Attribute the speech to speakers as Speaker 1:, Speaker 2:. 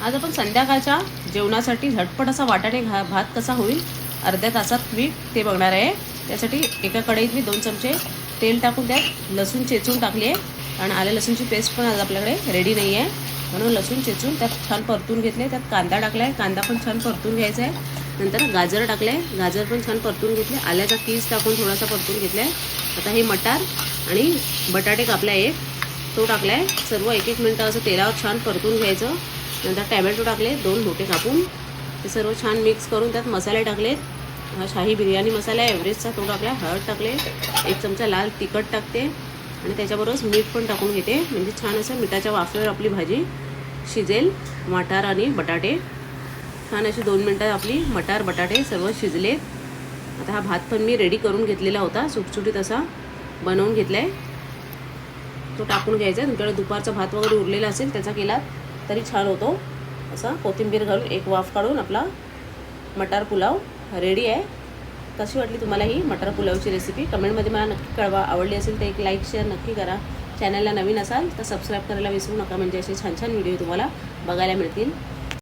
Speaker 1: आज आपण संध्याकाळच्या जेवणासाठी झटपट असा वाटाणे भात कसा होईल अर्ध्या तासात क्विक ते बघणार आहे। त्यासाठी एका कढईत मी 2 चमचे तेल टाकून त्यात लसूण चेचून टाकली आहे, कारण आले लसूणची पेस्ट पण आज आपल्याकडे रेडी नाही आहे, म्हणून लसूण चेचून त्यात छान परतून घेतले। त्यात कांदा टाकला आहे, कांदा पण छान परतून घ्यायचा आहे। नंतर गाजर टाकले आहे, गाजर पण छान परतून घेतले। आल्याचा कीस टाकून थोडासा परतून घेतला आहे। आता हे मटार आणि बटाटे कापला एक तो टाकला आहे। सर्व 1-1 मिनटं असं तेलावर छान परतून घ्यायचं। नंतर टॅमॅटो टाकले 2 मोठे कापून, ते सर्व छान मिक्स करून त्यात मसाले टाकलेत। हा शाही बिर्याणी मसाला आहे एव्हरेस्टचा, तो टाकला। हळद टाकले, 1 चमचा लाल तिखट टाकते आणि त्याच्याबरोबरच मीठ पण टाकून घेते, म्हणजे छान असं मिठाच्या वाफेवर आपली भाजी शिजेल। मटार आणि बटाटे छान अशी 2 मिनटं आपली मटार बटाटे सर्व शिजलेत। आता हा भात पण मी रेडी करून घेतलेला होता, सुटसुटीत असा बनवून घेतला आहे, तो टाकून घ्यायचा। तुमच्याकडे दुपारचा भात वगैरे उरलेला असेल त्याचा केला तरी छान होतो। असा कोथिंबीर घालून एक वाफ काढून आपला मटार पुलाव रेडी आहे। कशी वाटली तुम्हाला ही मटार पुलावची रेसिपी कमेंटमध्ये मला नक्की कळवा। आवडली असेल तर एक लाईक शेअर नक्की करा। चॅनलला नवीन असाल तर सबस्क्राईब करायला विसरू नका, म्हणजे असे छान छान व्हिडिओ तुम्हाला बघायला मिळतील।